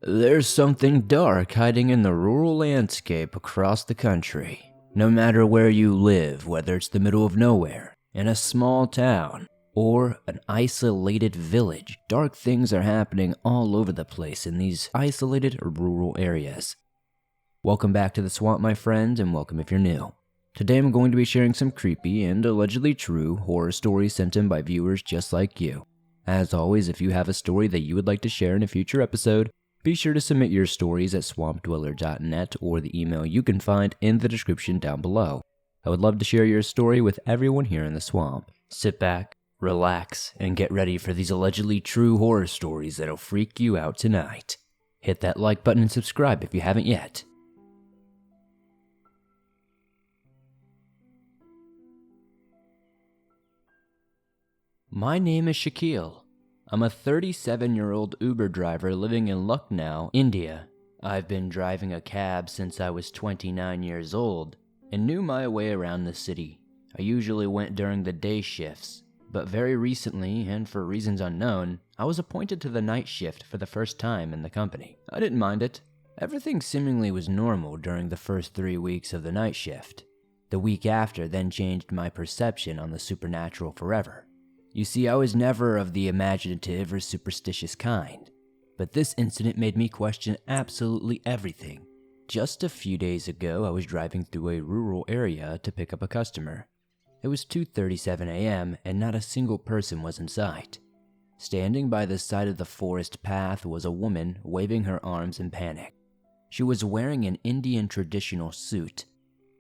There's something dark hiding in the rural landscape across the country. No matter where you live, whether it's the middle of nowhere, in a small town, or an isolated village, dark things are happening all over the place in these isolated rural areas. Welcome back to the swamp, my friend, and welcome if you're new. Today I'm going to be sharing some creepy and allegedly true horror stories sent in by viewers just like you. As always, if you have a story that you would like to share in a future episode, be sure to submit your stories at swampdweller.net or the email you can find in the description down below. I would love to share your story with everyone here in the swamp. Sit back, relax, and get ready for these allegedly true horror stories that'll freak you out tonight. Hit that like button and subscribe if you haven't yet. My name is Shaquille. I'm a 37-year-old Uber driver living in Lucknow, India. I've been driving a cab since I was 29 years old and knew my way around the city. I usually went during the day shifts, but very recently, and for reasons unknown, I was appointed to the night shift for the first time in the company. I didn't mind it. Everything seemingly was normal during the first 3 weeks of the night shift. The week after then changed my perception on the supernatural forever. You see, I was never of the imaginative or superstitious kind, but this incident made me question absolutely everything. Just a few days ago, I was driving through a rural area to pick up a customer. It was 2:37 a.m. and not a single person was in sight. Standing by the side of the forest path was a woman waving her arms in panic. She was wearing an Indian traditional suit.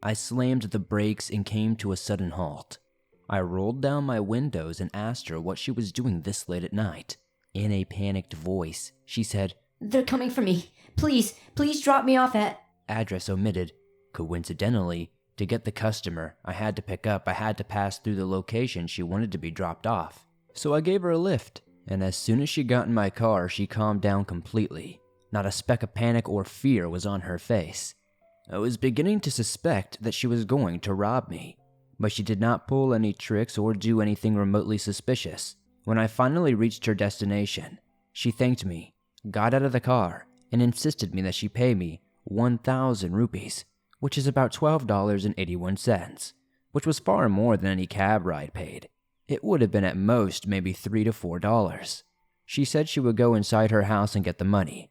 I slammed the brakes and came to a sudden halt. I rolled down my windows and asked her what she was doing this late at night. In a panicked voice, she said, "They're coming for me. Please drop me off at..." Address omitted. Coincidentally, to get the customer I had to pick up, I had to pass through the location she wanted to be dropped off. So I gave her a lift, and as soon as she got in my car, she calmed down completely. Not a speck of panic or fear was on her face. I was beginning to suspect that she was going to rob me, but she did not pull any tricks or do anything remotely suspicious. When I finally reached her destination, she thanked me, got out of the car, and insisted me that she pay me 1,000 rupees, which is about $12.81, which was far more than any cab ride paid. It would have been at most maybe $3 to $4. She said she would go inside her house and get the money.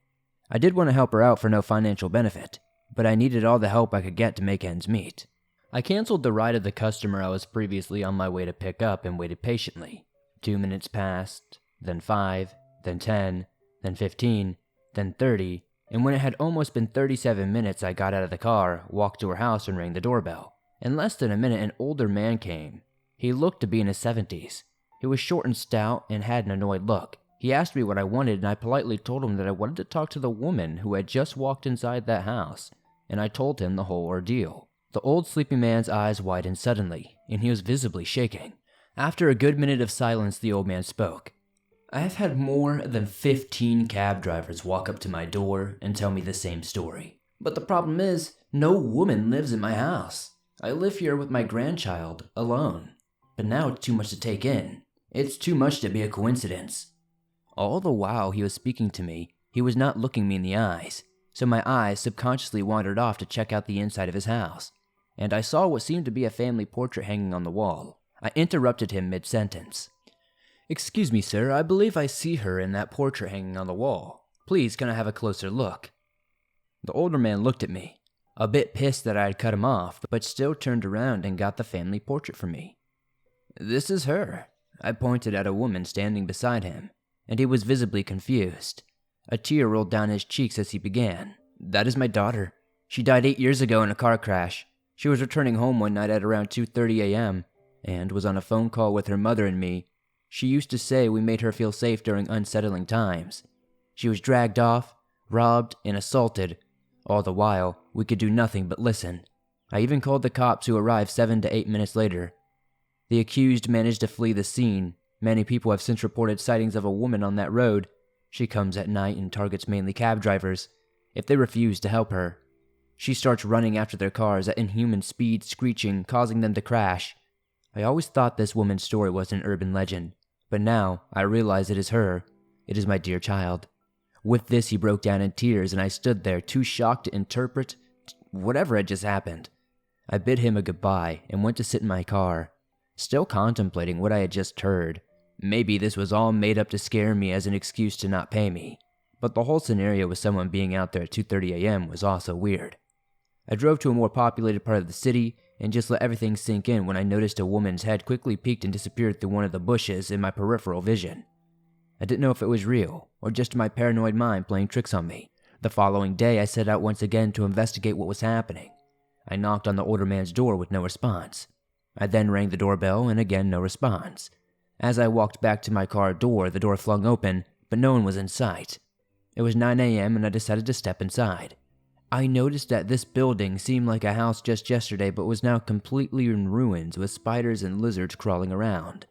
I did want to help her out for no financial benefit, but I needed all the help I could get to make ends meet. I canceled the ride of the customer I was previously on my way to pick up and waited patiently. 2 minutes passed, then 5, then 10, then 15, then 30, and when it had almost been 37 minutes, I got out of the car, walked to her house, and rang the doorbell. In less than a minute, an older man came. He looked to be in his 70s. He was short and stout and had an annoyed look. He asked me what I wanted, and I politely told him that I wanted to talk to the woman who had just walked inside that house, and I told him the whole ordeal. The old sleeping man's eyes widened suddenly, and he was visibly shaking. After a good minute of silence, the old man spoke. I have had more than 15 cab drivers walk up to my door and tell me the same story. But the problem is, no woman lives in my house. I live here with my grandchild, alone. But now it's too much to take in. It's too much to be a coincidence. All the while he was speaking to me, he was not looking me in the eyes, so my eyes subconsciously wandered off to check out the inside of his house. And I saw what seemed to be a family portrait hanging on the wall. I interrupted him mid-sentence. "Excuse me, sir, I believe I see her in that portrait hanging on the wall. Please, can I have a closer look?" The older man looked at me, a bit pissed that I had cut him off, but still turned around and got the family portrait for me. "This is her." I pointed at a woman standing beside him, and he was visibly confused. A tear rolled down his cheeks as he began. "That is my daughter. She died 8 years ago in a car crash. She was returning home one night at around 2:30 a.m. and was on a phone call with her mother and me. She used to say we made her feel safe during unsettling times. She was dragged off, robbed, and assaulted. All the while, we could do nothing but listen. I even called the cops who arrived 7 to 8 minutes later. The accused managed to flee the scene. Many people have since reported sightings of a woman on that road. She comes at night and targets mainly cab drivers. If they refuse to help her, she starts running after their cars at inhuman speed, screeching, causing them to crash. I always thought this woman's story was an urban legend, but now I realize it is her. It is my dear child. With this, he broke down in tears, and I stood there too shocked to interpret whatever had just happened. I bid him a goodbye and went to sit in my car, still contemplating what I had just heard. Maybe this was all made up to scare me as an excuse to not pay me, but the whole scenario with someone being out there at 2:30 a.m. was also weird. I drove to a more populated part of the city and just let everything sink in when I noticed a woman's head quickly peeked and disappeared through one of the bushes in my peripheral vision. I didn't know if it was real or just my paranoid mind playing tricks on me. The following day, I set out once again to investigate what was happening. I knocked on the older man's door with no response. I then rang the doorbell and again no response. As I walked back to my car door, the door flung open, but no one was in sight. It was 9 a.m. and I decided to step inside. I noticed that this building seemed like a house just yesterday but was now completely in ruins with spiders and lizards crawling around.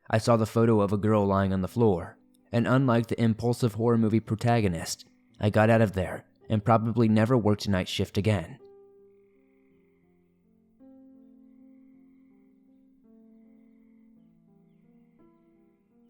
I saw the photo of a girl lying on the floor, and unlike the impulsive horror movie protagonist, I got out of there and probably never worked a night shift again.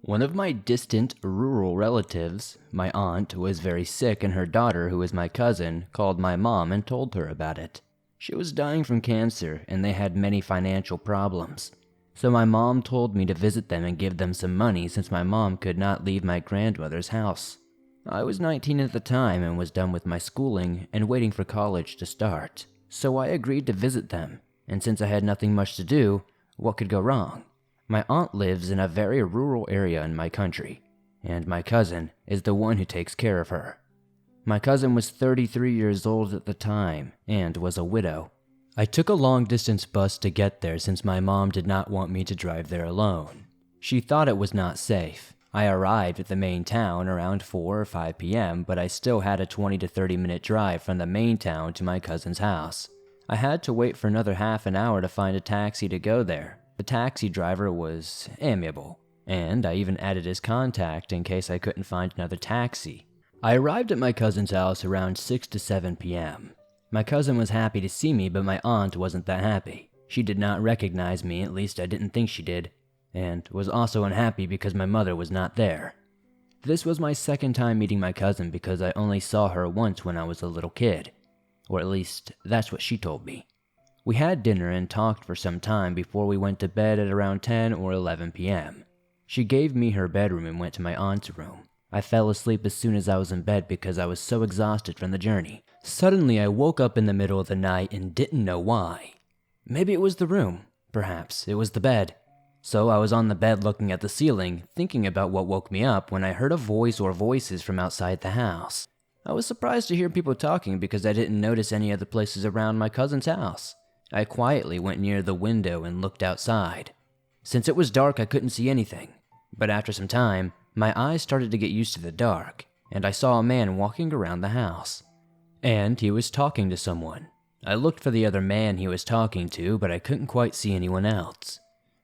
One of my distant rural relatives, my aunt, was very sick, and her daughter, who is my cousin, called my mom and told her about it. She was dying from cancer, and they had many financial problems. So my mom told me to visit them and give them some money since my mom could not leave my grandmother's house. I was 19 at the time and was done with my schooling and waiting for college to start. So I agreed to visit them, and since I had nothing much to do, what could go wrong? My aunt lives in a very rural area in my country, and my cousin is the one who takes care of her. My cousin was 33 years old at the time and was a widow. I took a long-distance bus to get there since my mom did not want me to drive there alone. She thought it was not safe. I arrived at the main town around 4 or 5 p.m., but I still had a 20 to 30 minute drive from the main town to my cousin's house. I had to wait for another half an hour to find a taxi to go there. The taxi driver was amiable, and I even added his contact in case I couldn't find another taxi. I arrived at my cousin's house around 6 to 7 p.m. My cousin was happy to see me, but my aunt wasn't that happy. She did not recognize me, at least I didn't think she did, and was also unhappy because my mother was not there. This was my second time meeting my cousin because I only saw her once when I was a little kid, or at least that's what she told me. We had dinner and talked for some time before we went to bed at around 10 or 11 p.m. She gave me her bedroom and went to my aunt's room. I fell asleep as soon as I was in bed because I was so exhausted from the journey. Suddenly, I woke up in the middle of the night and didn't know why. Maybe it was the room. Perhaps it was the bed. So I was on the bed looking at the ceiling, thinking about what woke me up when I heard a voice or voices from outside the house. I was surprised to hear people talking because I didn't notice any other places around my cousin's house. I quietly went near the window and looked outside. Since it was dark, I couldn't see anything. But after some time, my eyes started to get used to the dark, and I saw a man walking around the house. And he was talking to someone. I looked for the other man he was talking to, but I couldn't quite see anyone else.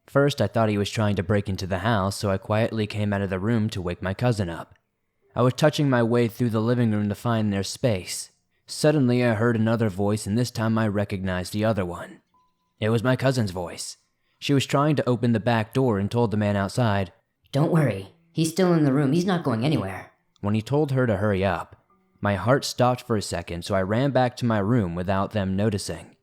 First, I thought he was trying to break into the house, so I quietly came out of the room to wake my cousin up. I was touching my way through the living room to find their space. Suddenly, I heard another voice, and this time I recognized the other one. It was my cousin's voice. She was trying to open the back door and told the man outside, Don't worry. He's still in the room. He's not going anywhere. When he told her to hurry up, my heart stopped for a second, so I ran back to my room without them noticing.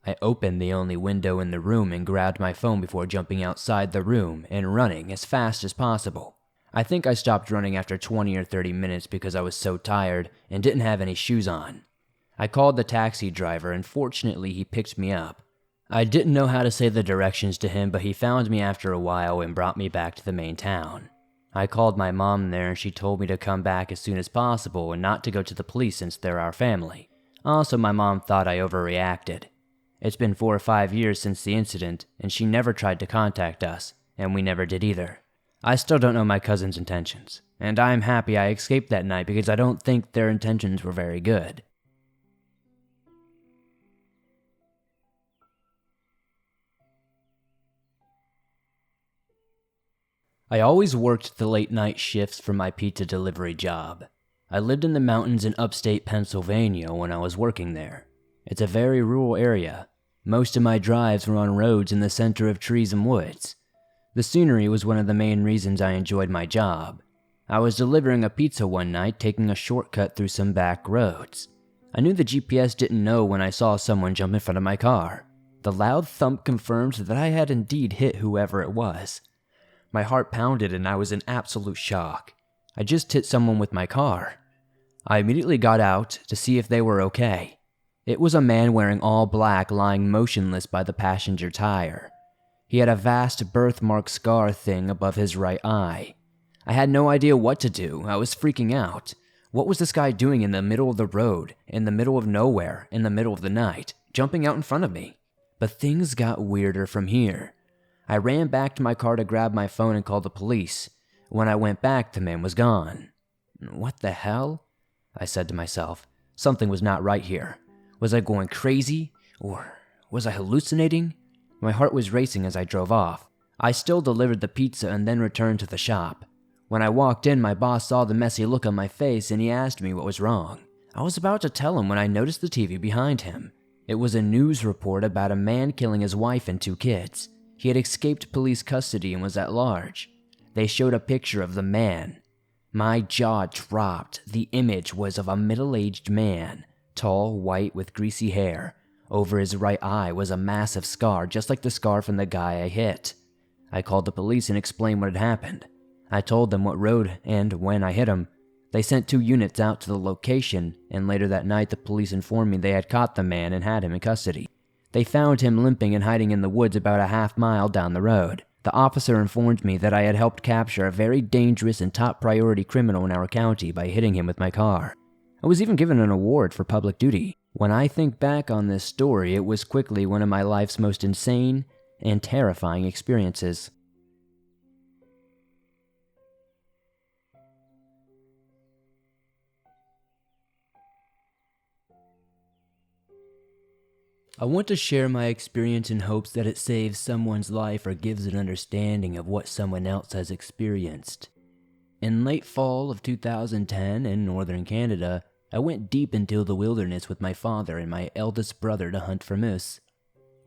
I opened the only window in the room and grabbed my phone before jumping outside the room and running as fast as possible. I think I stopped running after 20 or 30 minutes because I was so tired and didn't have any shoes on. I called the taxi driver, and fortunately he picked me up. I didn't know how to say the directions to him, but he found me after a while and brought me back to the main town. I called my mom there and she told me to come back as soon as possible and not to go to the police since they're our family. Also, my mom thought I overreacted. It's been 4 or 5 years since the incident, and she never tried to contact us, and we never did either. I still don't know my cousin's intentions, and I'm happy I escaped that night because I don't think their intentions were very good. I always worked the late night shifts for my pizza delivery job. I lived in the mountains in upstate Pennsylvania when I was working there. It's a very rural area. Most of my drives were on roads in the center of trees and woods. The scenery was one of the main reasons I enjoyed my job. I was delivering a pizza one night, taking a shortcut through some back roads. I knew the GPS didn't know when I saw someone jump in front of my car. The loud thump confirmed that I had indeed hit whoever it was. My heart pounded and I was in absolute shock. I just hit someone with my car. I immediately got out to see if they were okay. It was a man wearing all black lying motionless by the passenger tire. He had a vast birthmark scar thing above his right eye. I had no idea what to do. I was freaking out. What was this guy doing in the middle of the road, in the middle of nowhere, in the middle of the night, jumping out in front of me? But things got weirder from here. I ran back to my car to grab my phone and call the police. When I went back, the man was gone. What the hell? I said to myself. Something was not right here. Was I going crazy? Or was I hallucinating? My heart was racing as I drove off. I still delivered the pizza and then returned to the shop. When I walked in, my boss saw the messy look on my face and he asked me what was wrong. I was about to tell him when I noticed the TV behind him. It was a news report about a man killing his wife and 2 kids. He had escaped police custody and was at large. They showed a picture of the man. My jaw dropped. The image was of a middle-aged man, tall, white, with greasy hair. Over his right eye was a massive scar, just like the scar from the guy I hit. I called the police and explained what had happened. I told them what road and when I hit him. They sent 2 units out to the location, and later that night the police informed me they had caught the man and had him in custody. They found him limping and hiding in the woods about a half-mile down the road. The officer informed me that I had helped capture a very dangerous and top-priority criminal in our county by hitting him with my car. I was even given an award for public duty. When I think back on this story, it was quickly one of my life's most insane and terrifying experiences. I want to share my experience in hopes that it saves someone's life or gives an understanding of what someone else has experienced. In late fall of 2010 in northern Canada, I went deep into the wilderness with my father and my eldest brother to hunt for moose.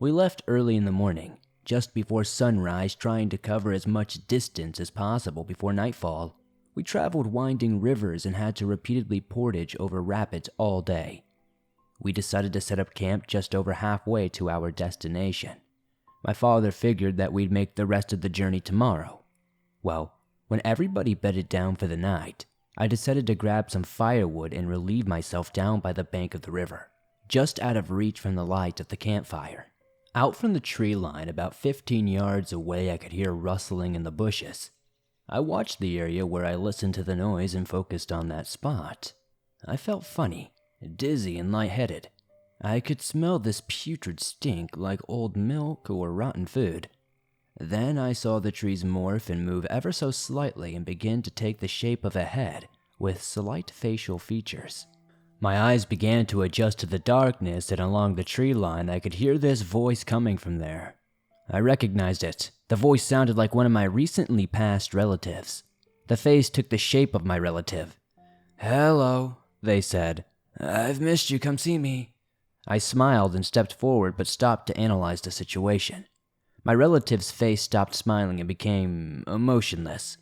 We left early in the morning, just before sunrise, trying to cover as much distance as possible before nightfall. We traveled winding rivers and had to repeatedly portage over rapids all day. We decided to set up camp just over halfway to our destination. My father figured that we'd make the rest of the journey tomorrow. Well, when everybody bedded down for the night, I decided to grab some firewood and relieve myself down by the bank of the river, just out of reach from the light of the campfire. Out from the tree line about 15 yards away, I could hear rustling in the bushes. I watched the area where I listened to the noise and focused on that spot. I felt funny, dizzy and lightheaded. I could smell this putrid stink like old milk or rotten food. Then I saw the trees morph and move ever so slightly and begin to take the shape of a head with slight facial features. My eyes began to adjust to the darkness, and along the tree line I could hear this voice coming from there. I recognized it. The voice sounded like one of my recently passed relatives. The face took the shape of my relative. "Hello," they said. "I've missed you, come see me." I smiled and stepped forward but stopped to analyze the situation. My relative's face stopped smiling and became emotionless.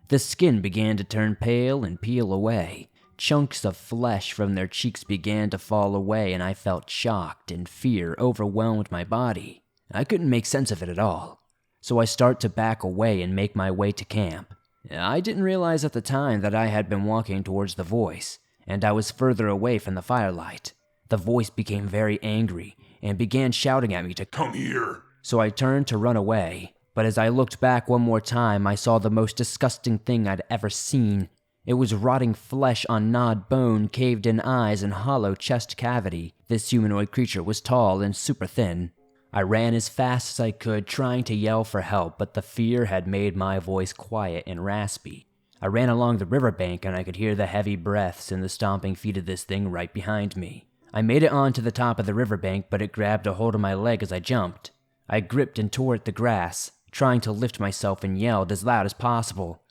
The skin began to turn pale and peel away. Chunks of flesh from their cheeks began to fall away, and I felt shocked and fear overwhelmed my body. I couldn't make sense of it at all. So I start to back away and make my way to camp. I didn't realize at the time that I had been walking towards the voice, and I was further away from the firelight. The voice became very angry and began shouting at me to come here. So I turned to run away, but as I looked back one more time, I saw the most disgusting thing I'd ever seen. It was rotting flesh on gnawed bone, caved-in eyes, and hollow chest cavity. This humanoid creature was tall and super thin. I ran as fast as I could, trying to yell for help, but the fear had made my voice quiet and raspy. I ran along the riverbank and I could hear the heavy breaths and the stomping feet of this thing right behind me. I made it onto the top of the riverbank, but it grabbed a hold of my leg as I jumped. I gripped and tore at the grass, trying to lift myself, and yelled as loud as possible.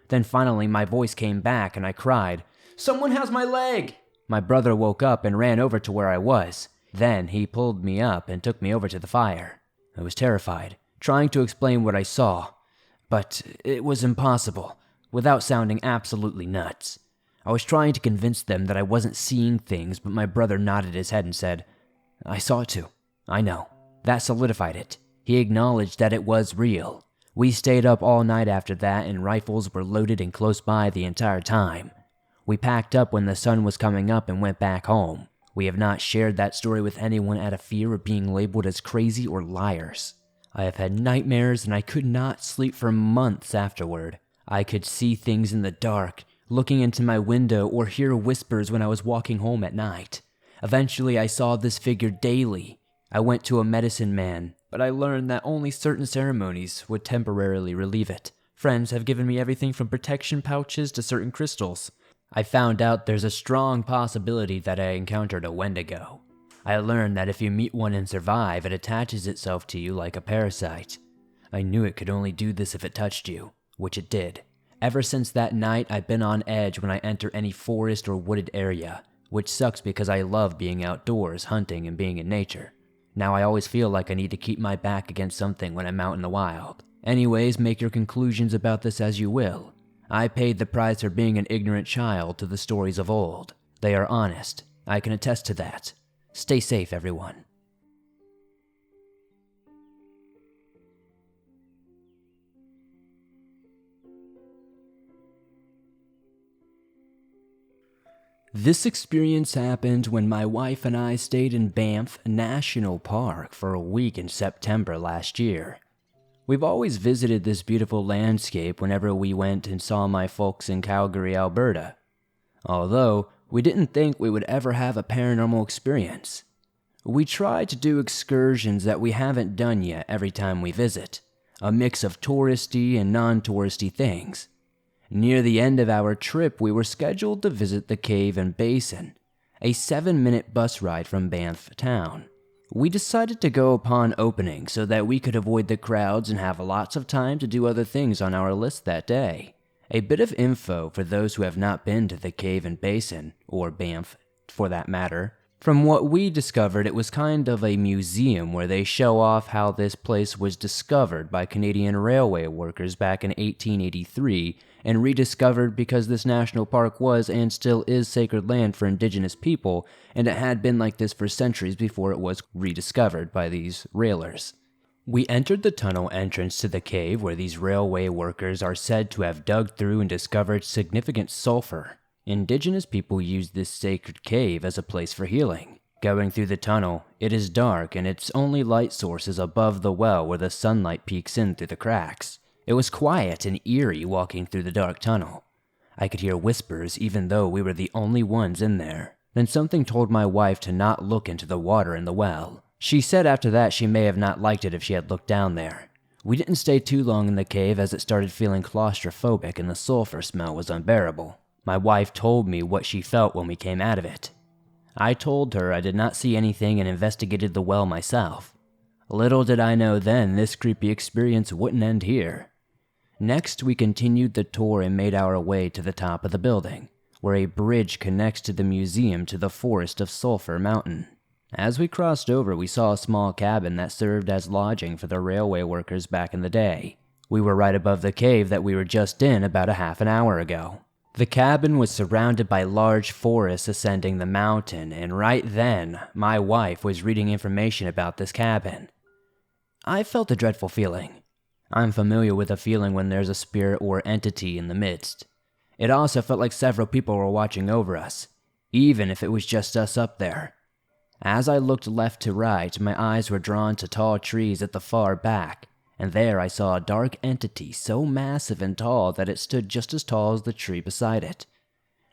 Then finally my voice came back and I cried, "Someone has my leg!" My brother woke up and ran over to where I was. Then he pulled me up and took me over to the fire. I was terrified, trying to explain what I saw, but it was impossible. without sounding absolutely nuts. I was trying to convince them that I wasn't seeing things, but my brother nodded his head and said, "I saw it too. I know." That solidified it. He acknowledged that it was real. We stayed up all night after that, and rifles were loaded and close by the entire time. We packed up when the sun was coming up and went back home. We have not shared that story with anyone out of fear of being labeled as crazy or liars. I have had nightmares and I could not sleep for months afterward. I could see things in the dark, looking into my window, or hear whispers when I was walking home at night. Eventually, I saw this figure daily. I went to a medicine man, but I learned that only certain ceremonies would temporarily relieve it. Friends have given me everything from protection pouches to certain crystals. I found out there's a strong possibility that I encountered a Wendigo. I learned that if you meet one and survive, it attaches itself to you like a parasite. I knew it could only do this if it touched you, which it did. Ever since that night, I've been on edge when I enter any forest or wooded area, which sucks because I love being outdoors, hunting, and being in nature. Now I always feel like I need to keep my back against something when I'm out in the wild. Anyways, make your conclusions about this as you will. I paid the price for being an ignorant child to the stories of old. They are honest. I can attest to that. Stay safe, everyone. This experience happened when my wife and I stayed in Banff National Park for a week in September last year. We've always visited this beautiful landscape whenever we went and saw my folks in Calgary, Alberta. Although, we didn't think we would ever have a paranormal experience. We try to do excursions that we haven't done yet every time we visit, a mix of touristy and non-touristy things. Near the end of our trip, we were scheduled to visit the cave and basin, a 7-minute bus ride from Banff town. We decided to go upon opening so that we could avoid the crowds and have lots of time to do other things on our list that day. A bit of info for those who have not been to the cave and basin, or Banff for that matter. From what we discovered, it was kind of a museum where they show off how this place was discovered by Canadian railway workers back in 1883 and rediscovered because this national park was and still is sacred land for Indigenous people, and it had been like this for centuries before it was rediscovered by these railers. We entered the tunnel entrance to the cave where these railway workers are said to have dug through and discovered significant sulfur. Indigenous people use this sacred cave as a place for healing. Going through the tunnel, it is dark and its only light source is above the well where the sunlight peeks in through the cracks. It was quiet and eerie walking through the dark tunnel. I could hear whispers even though we were the only ones in there. Then something told my wife to not look into the water in the well. She said after that she may have not liked it if she had looked down there. We didn't stay too long in the cave as it started feeling claustrophobic and the sulfur smell was unbearable. My wife told me what she felt when we came out of it. I told her I did not see anything and investigated the well myself. Little did I know then this creepy experience wouldn't end here. Next, we continued the tour and made our way to the top of the building, where a bridge connects to the museum to the forest of Sulphur Mountain. As we crossed over, we saw a small cabin that served as lodging for the railway workers back in the day. We were right above the cave that we were just in about a half an hour ago. The cabin was surrounded by large forests ascending the mountain, and right then, my wife was reading information about this cabin. I felt a dreadful feeling. I'm familiar with a feeling when there's a spirit or entity in the midst. It also felt like several people were watching over us, even if it was just us up there. As I looked left to right, my eyes were drawn to tall trees at the far back, and there I saw a dark entity so massive and tall that it stood just as tall as the tree beside it.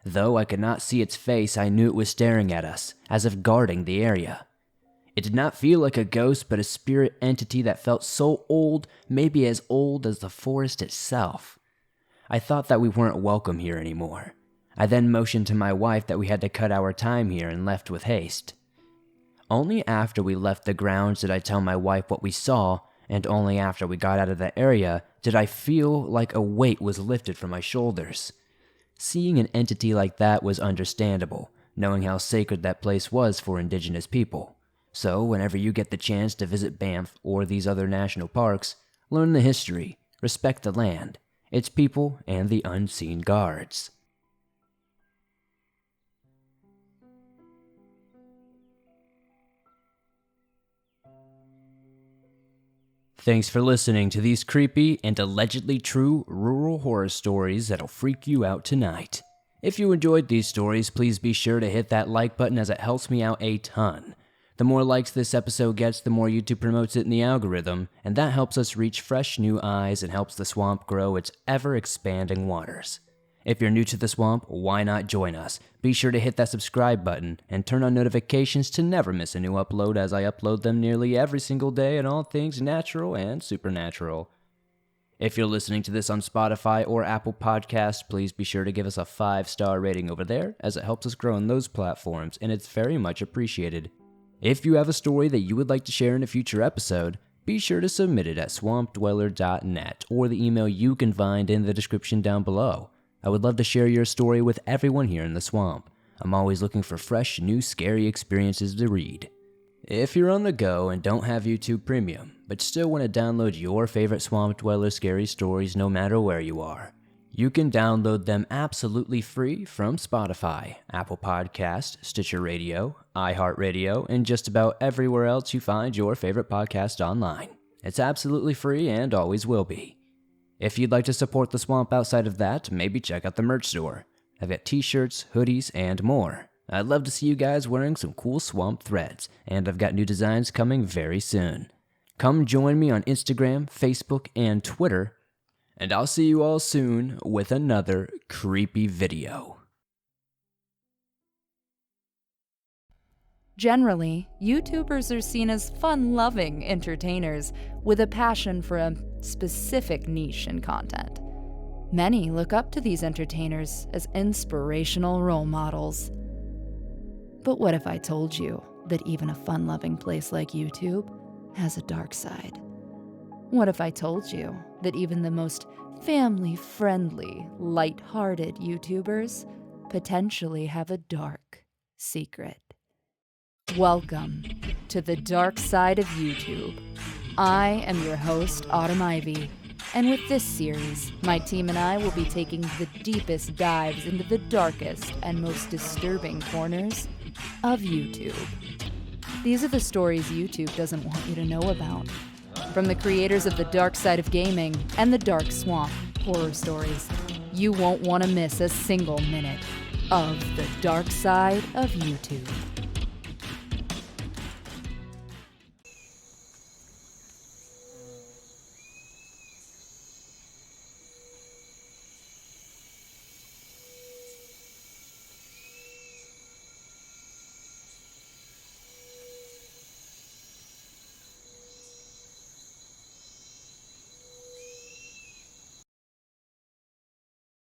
Though I could not see its face, I knew it was staring at us, as if guarding the area. It did not feel like a ghost, but a spirit entity that felt so old, maybe as old as the forest itself. I thought that we weren't welcome here anymore. I then motioned to my wife that we had to cut our time here and left with haste. Only after we left the grounds did I tell my wife what we saw, and only after we got out of the area did I feel like a weight was lifted from my shoulders. Seeing an entity like that was understandable, knowing how sacred that place was for Indigenous people. So whenever you get the chance to visit Banff or these other national parks, learn the history, respect the land, its people, and the unseen guards. Thanks for listening to these creepy and allegedly true rural horror stories that'll freak you out tonight. If you enjoyed these stories, please be sure to hit that like button as it helps me out a ton. The more likes this episode gets, the more YouTube promotes it in the algorithm, and that helps us reach fresh new eyes and helps the swamp grow its ever-expanding waters. If you're new to the swamp, why not join us? Be sure to hit that subscribe button and turn on notifications to never miss a new upload, as I upload them nearly every single day on all things natural and supernatural. If you're listening to this on Spotify or Apple Podcasts, please be sure to give us a 5-star rating over there, as it helps us grow on those platforms, and it's very much appreciated. If you have a story that you would like to share in a future episode, be sure to submit it at swampdweller.net or the email you can find in the description down below. I would love to share your story with everyone here in the swamp. I'm always looking for fresh, new, scary experiences to read. If you're on the go and don't have YouTube Premium, but still want to download your favorite Swamp Dweller scary stories no matter where you are, you can download them absolutely free from Spotify, Apple Podcasts, Stitcher Radio, iHeartRadio, and just about everywhere else you find your favorite podcast online. It's absolutely free and always will be. If you'd like to support the swamp outside of that, maybe check out the merch store. I've got t-shirts, hoodies, and more. I'd love to see you guys wearing some cool swamp threads, and I've got new designs coming very soon. Come join me on Instagram, Facebook, and Twitter, and I'll see you all soon with another creepy video. Generally, YouTubers are seen as fun-loving entertainers with a passion for a specific niche in content. Many look up to these entertainers as inspirational role models. But what if I told you that even a fun-loving place like YouTube has a dark side? What if I told you that even the most family-friendly, light-hearted YouTubers potentially have a dark secret? Welcome to the dark side of YouTube. I am your host, Autumn Ivy, and with this series, my team and I will be taking the deepest dives into the darkest and most disturbing corners of YouTube. These are the stories YouTube doesn't want you to know about. From the creators of the dark side of gaming and the Dark Swamp horror stories, you won't want to miss a single minute of the dark side of YouTube.